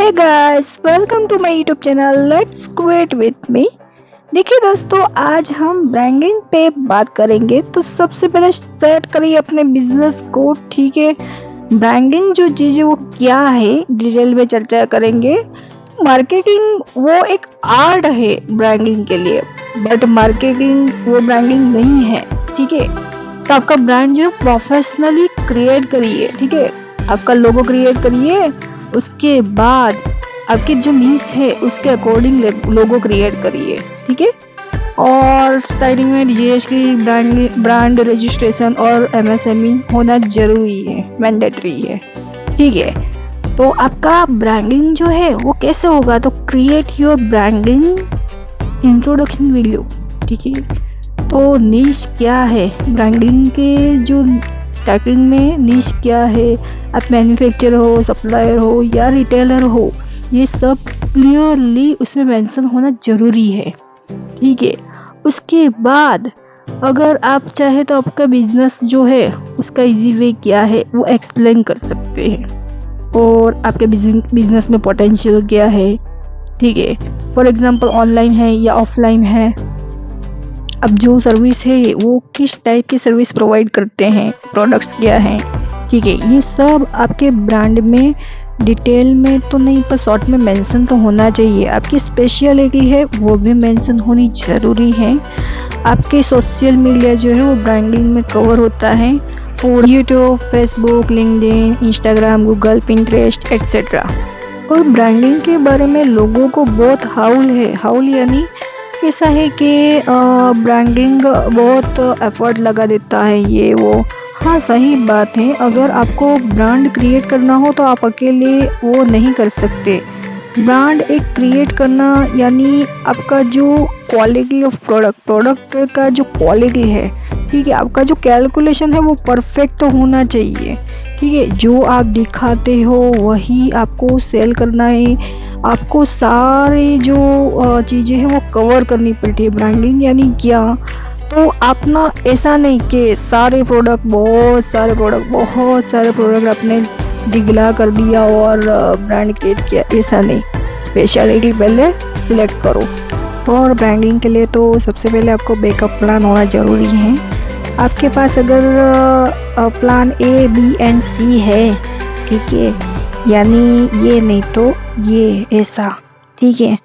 Hey guys, welcome to my YouTube channel let's create with me. देखिए दोस्तों, आज हम ब्रांडिंग पे बात करेंगे। तो सबसे पहले सेट करिए अपने बिजनेस को। ठीक है, ब्रांडिंग जो चीज़ है वो क्या है डिटेल में चर्चा करेंगे। मार्केटिंग वो एक आर्ट है ब्रांडिंग के लिए, बट मार्केटिंग वो ब्रांडिंग नहीं है। ठीक है, तो आपका ब्रांड जो प्रोफेशनली क्रिएट करिए। ठीक है, आपका लोगो क्रिएट करिए, उसके बाद आपकी जो नीश है उसके अकॉर्डिंग लोगो क्रिएट करिए। ठीक है, और स्टार्टिंग में जीएसटी ब्रांड रजिस्ट्रेशन और एमएसएमई होना जरूरी है, मैंडेटरी है। ठीक है, तो आपका ब्रांडिंग जो है वो कैसे होगा, तो create your branding introduction video. ठीक है, तो नीश क्या है ब्रांडिंग के, जो स्टार्टिंग में नीश क्या है, आप मैन्युफैक्चरर हो, सप्लायर हो या रिटेलर हो, ये सब क्लियरली उसमें मेंशन होना ज़रूरी है। ठीक है, उसके बाद अगर आप चाहे तो आपका बिजनेस जो है उसका इजी वे क्या है वो एक्सप्लेन कर सकते हैं, और आपके बिजनेस में पोटेंशियल क्या है। ठीक है, फॉर एग्जांपल ऑनलाइन है या ऑफलाइन है, अब जो सर्विस है वो किस टाइप की सर्विस प्रोवाइड करते हैं, प्रोडक्ट्स क्या हैं। ठीक है, ये सब आपके ब्रांड में डिटेल में तो नहीं पर शॉर्ट में मेंशन तो होना चाहिए। आपकी स्पेशलिटी है वो भी मेंशन होनी ज़रूरी है। आपके सोशल मीडिया जो है वो ब्रांडिंग में कवर होता है, और YouTube, Facebook, LinkedIn, Instagram, Google, Pinterest etcetera. और ब्रांडिंग के बारे में लोगों को बहुत हाउल है। हाउल यानी ऐसा है कि ब्रांडिंग बहुत एफर्ट लगा देता है ये वो। हाँ, सही बात है, अगर आपको ब्रांड क्रिएट करना हो तो आप अकेले वो नहीं कर सकते। ब्रांड एक क्रिएट करना यानी आपका जो क्वालिटी ऑफ प्रोडक्ट का जो क्वालिटी है, ठीक है, आपका जो कैलकुलेशन है वो परफेक्ट होना चाहिए। ठीक है, जो आप दिखाते हो वही आपको सेल करना है। आपको सारे जो चीज़ें हैं वो कवर करनी पड़ती है। ब्रांडिंग यानी क्या, तो आप ना ऐसा नहीं कि बहुत सारे प्रोडक्ट आपने दिखला कर दिया और ब्रांड क्रिएट किया, ऐसा नहीं। स्पेशलिटी पहले सिलेक्ट करो। और ब्रांडिंग के लिए तो सबसे पहले आपको बैकअप प्लान होना ज़रूरी है। आपके पास अगर प्लान ए, बी एंड सी है, ठीक है, यानी ये नहीं तो ये, ऐसा। ठीक है,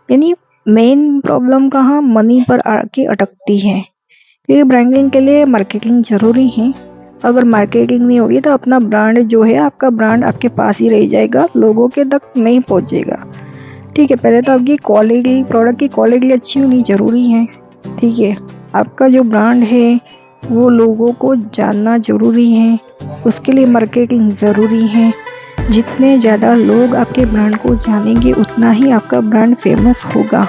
यानी मेन प्रॉब्लम कहाँ मनी पर आके अटकती है, क्योंकि ब्रांडिंग के लिए मार्केटिंग ज़रूरी है। अगर मार्केटिंग नहीं होगी तो अपना ब्रांड जो है, आपका ब्रांड आपके पास ही रह जाएगा, लोगों के तक नहीं पहुंचेगा। ठीक है, पहले तो आपकी क्वालिटी, प्रोडक्ट की क्वालिटी अच्छी होनी ज़रूरी है। ठीक है, आपका जो ब्रांड है वो लोगों को जानना ज़रूरी है, उसके लिए मार्केटिंग ज़रूरी है। जितने ज़्यादा लोग आपके ब्रांड को जानेंगे उतना ही आपका ब्रांड फेमस होगा।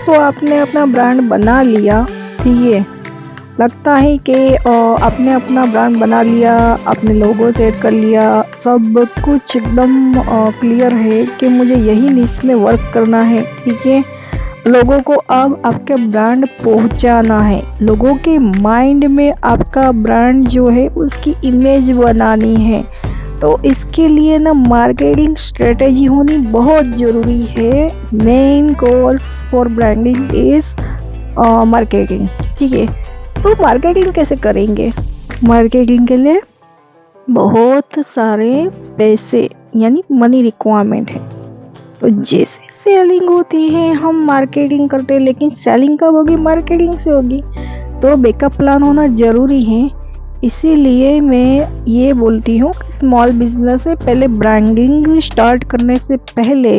तो आपने अपना ब्रांड बना लिया, ठीक है, लगता है कि आपने अपना ब्रांड बना लिया, आपने लोगो सेट कर लिया, सब कुछ एकदम क्लियर है कि मुझे यही निश में वर्क करना है। ठीक है, लोगों को अब आपके ब्रांड पहुंचाना है, लोगों के माइंड में आपका ब्रांड जो है उसकी इमेज बनानी है। तो इसके लिए ना मार्केटिंग स्ट्रेटेजी होनी बहुत ज़रूरी है। Main goals for branding is marketing. ठीक है, तो मार्केटिंग कैसे करेंगे? मार्केटिंग के लिए बहुत सारे पैसे यानी मनी रिक्वायरमेंट है। तो जैसे सेलिंग होती है हम मार्केटिंग करते हैं, लेकिन सेलिंग कब होगी? मार्केटिंग से होगी। तो बैकअप प्लान होना ज़रूरी है। इसीलिए मैं ये बोलती हूँ कि स्मॉल बिजनेस से पहले ब्रांडिंग स्टार्ट करने से पहले,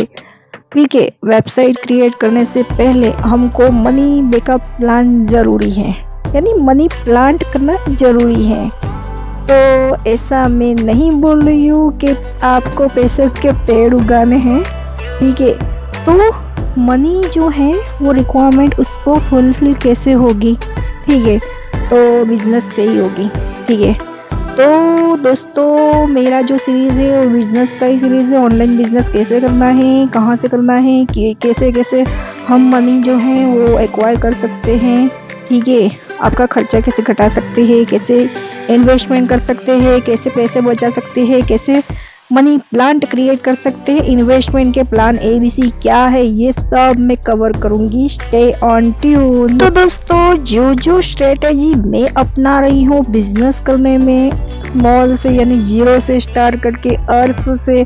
ठीक है, वेबसाइट क्रिएट करने से पहले हमको मनी बैकअप प्लान ज़रूरी है, यानी मनी प्लांट करना ज़रूरी है। तो ऐसा मैं नहीं बोल रही हूँ कि आपको पैसे के पेड़ उगाने हैं। ठीक है, तो मनी जो है वो रिक्वायरमेंट उसको फुलफिल कैसे होगी? ठीक है, तो बिजनेस से ही होगी। ठीक है, तो दोस्तों मेरा जो सीरीज़ है वो बिजनेस का ही सीरीज़ है। ऑनलाइन बिजनेस कैसे करना है, कहाँ से करना है, कैसे कैसे हम मनी जो है वो एक्वायर कर सकते हैं। ठीक है, आपका खर्चा कैसे घटा सकते हैं, कैसे इन्वेस्टमेंट कर सकते हैं, कैसे पैसे बचा सकते हैं, कैसे मनी प्लांट क्रिएट कर सकते हैं, इन्वेस्टमेंट के प्लान ABC क्या है, ये सब मैं कवर करूंगी। Stay on tune. तो दोस्तों जो स्ट्रेटेजी मैं अपना रही हूँ बिजनेस करने में, स्मॉल से यानी जीरो से स्टार्ट करके अर्थ से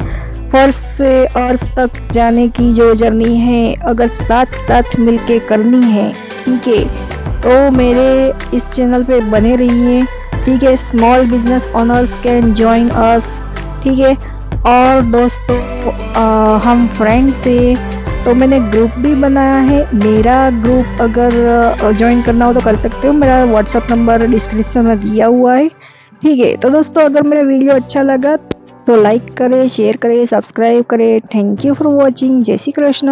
फर्स्ट से अर्थ तक जाने की जो जर्नी है, अगर साथ साथ मिलके करनी है, ठीक है, तो मेरे इस चैनल पे बने रहिए, ठीक है। Small business owners can join us, ठीक है। और दोस्तों हम फ्रेंड्स से, तो मैंने ग्रुप भी बनाया है। मेरा ग्रुप अगर ज्वाइन करना हो तो कर सकते हो, मेरा व्हाट्सअप नंबर डिस्क्रिप्शन में दिया हुआ है, ठीक है। तो दोस्तों अगर मेरा वीडियो अच्छा लगा तो लाइक करें, शेयर करें, सब्सक्राइब करें। Thank you for watching. जय श्री कृष्ण।